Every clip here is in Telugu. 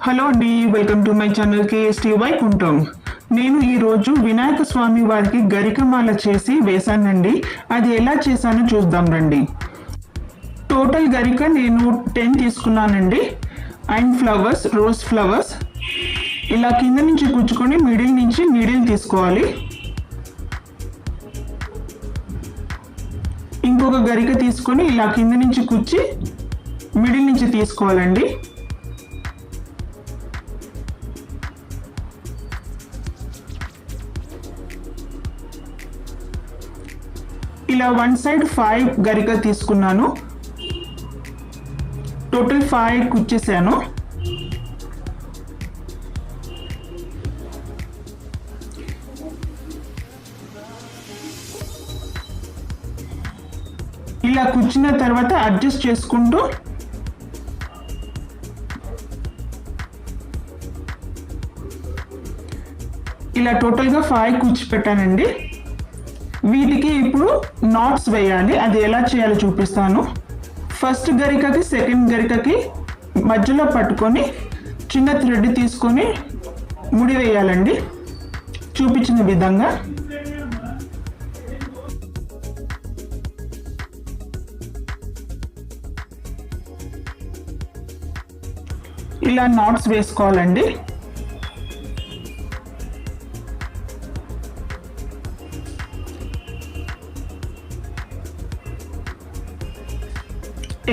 హలో అండి, welcome to my channel KST Vaikuntham. నేను ఈరోజు వినాయక స్వామి వారికి గరికమాల చేసి వేశానండి. అది ఎలా చేశానో చూద్దాం రండి. టోటల్ గరిక నేను 10 తీసుకున్నానండి. అండ్ ఫ్లవర్స్, రోజ్ ఫ్లవర్స్ ఇలా కింద నుంచి గుచ్చుకొని మిడిల్ నుంచి నీడిల్ తీసుకోవాలి. ఇంకొక గరిక తీసుకొని ఇలా కింద నుంచి కుచ్చి మిడిల్ నుంచి తీసుకోవాలండి. ఇలా వన్ సైడ్ 5 గరిక తీసుకున్నాను. టోటల్ 5 కుచ్చేసాను. ఇలా కుచ్చిన తర్వాత అడ్జస్ట్ చేసుకుంటూ ఇలా టోటల్గా 5 కుచ్చి పెట్టానండి. వీటికి ఇప్పుడు నాట్స్ వేయాలి. అది ఎలా చేయాలో చూపిస్తాను. ఫస్ట్ గరికకి సెకండ్ గరికకి మధ్యలో పట్టుకొని చిన్న థ్రెడ్ తీసుకొని ముడి వేయాలండి, చూపించిన విధంగా. ఇలా నాట్స్ వేసుకోవాలండి.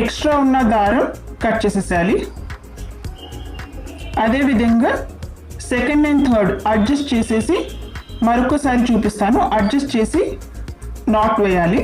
ఎక్స్ట్రా ఉన్న దారం కట్ చేసేసాలి. అదేవిధంగా సెకండ్ అండ్ థర్డ్ అడ్జస్ట్ చేసేసి మరొకసారి చూపిస్తాను. అడ్జస్ట్ చేసి నాట్ వేయాలి.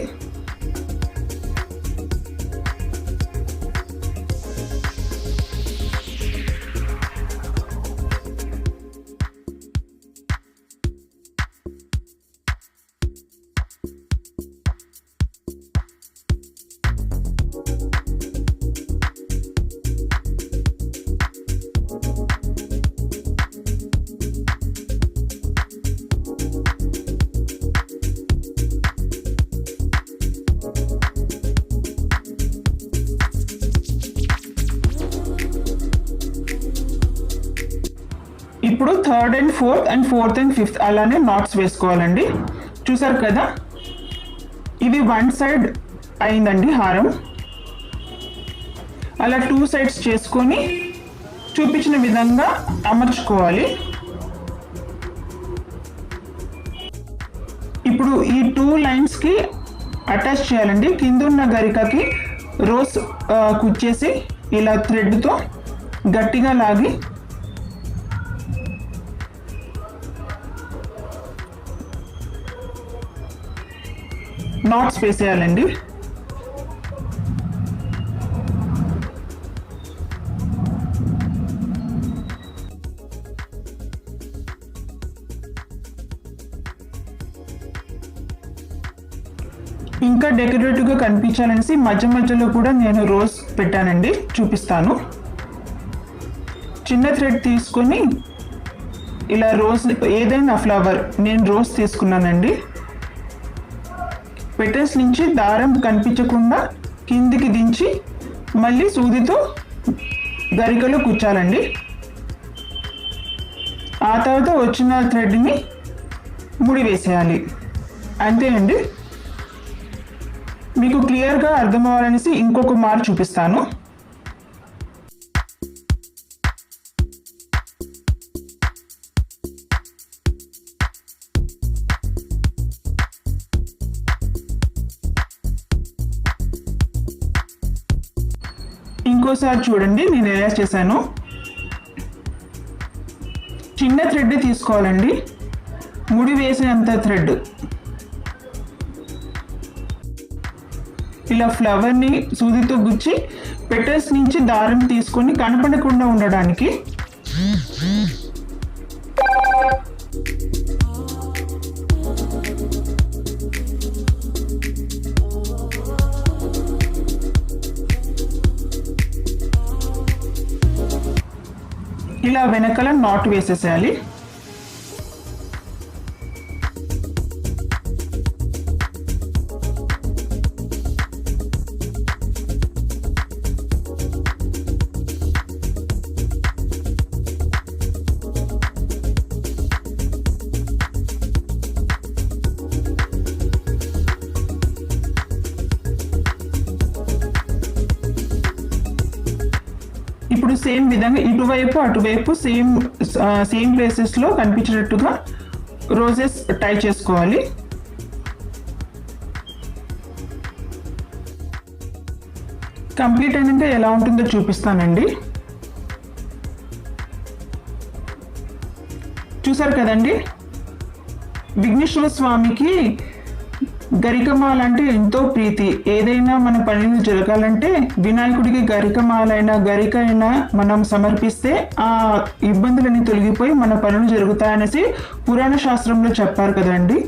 ఇప్పుడు third and fourth and fifth అలానే నాట్స్ వేసుకోవాలండి. చూసారు కదా, ఇది వన్ సైడ్ అయిందండి హారం. అలా 2 సైడ్స్ చేసుకొని చూపించిన విధంగా అమర్చుకోవాలి. ఇప్పుడు ఈ 2 లైన్స్కి అటాచ్ చేయాలండి. కింద ఉన్న గరికకి రోజ్ కుచ్చేసి ఇలా థ్రెడ్తో గట్టిగా లాగి నాట్స్ వేసేయాలండి. ఇంకా డెకరేటివ్గా కనిపించాలనేసి మధ్య మధ్యలో కూడా నేను రోజ్ పెట్టానండి, చూపిస్తాను. చిన్న థ్రెడ్ తీసుకొని ఇలా రోజ్, ఏదైనా ఫ్లవర్, నేను రోజ్ తీసుకున్నానండి. పెటల్స్ నుంచి దారం కనిపించకుండా కిందికి దించి మళ్ళీ సూదితో గరికలో కుచ్చాలండి. ఆ తర్వాత వచ్చిన థ్రెడ్ని ముడి వేసేయాలి. అంతే అండి. మీకు క్లియర్గా అర్థం అవ్వాలనేసి ఇంకొక మారు చూపిస్తాను. ఇంకోసారి చూడండి నేను ఎలా చేశాను. చిన్న థ్రెడ్ తీసుకోవాలండి, ముడి వేసినంత థ్రెడ్. ఇలా ఫ్లవర్ని సూదితో గుచ్చి పెటల్స్ నుంచి దారం తీసుకొని కనపడకుండా ఉండడానికి ఇలా వెనకాల నాట్ వేసేసేయాలి. ఇప్పుడు సేమ్ విధంగా ఇటువైపు అటువైపు సేమ్ ప్లేసెస్లో కనిపించేటట్టుగా రోజెస్ టై చేసుకోవాలి. కంప్లీట్ అయినాక ఎలా ఉంటుందో చూపిస్తానండి. చూసారు కదండి, విఘ్నేశ్వర స్వామికి గరికమాల అంటే ఎంతో ప్రీతి. ఏదైనా మన పనులు జరగాలంటే వినాయకుడికి గరికమాలైనా గరిక అయినా మనం సమర్పిస్తే ఆ ఇబ్బందులన్నీ తొలగిపోయి మన పనులు జరుగుతాయనేసి పురాణ శాస్త్రంలో చెప్పారు కదండి.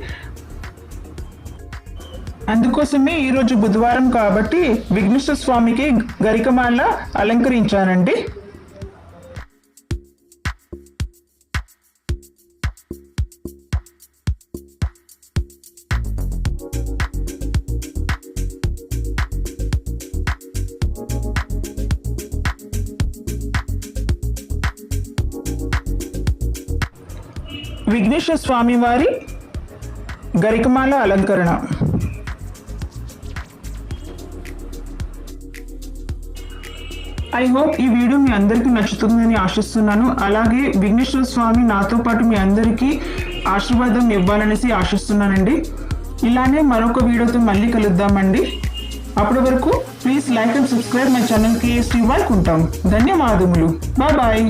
అందుకోసమే ఈరోజు బుధవారం కాబట్టి విఘ్నేశ్వర స్వామికి గరికమాల అలంకరించానండి. విఘ్నేశ్వర స్వామి వారి గరికమాల అలంకరణ. ఐ హోప్ ఈ వీడియో మీ అందరికీ నచ్చుతుందని ఆశిస్తున్నాను. అలాగే విఘ్నేశ్వర స్వామి నాతో పాటు మీ అందరికీ ఆశీర్వాదం ఇవ్వాలనేసి ఆశిస్తున్నానండి. ఇలానే మరొక వీడియోతో మళ్ళీ కలుద్దామండి. అప్పటి వరకు please like and subscribe my channel KSTY కుంటాం. ధన్యవాదములు. Bye bye.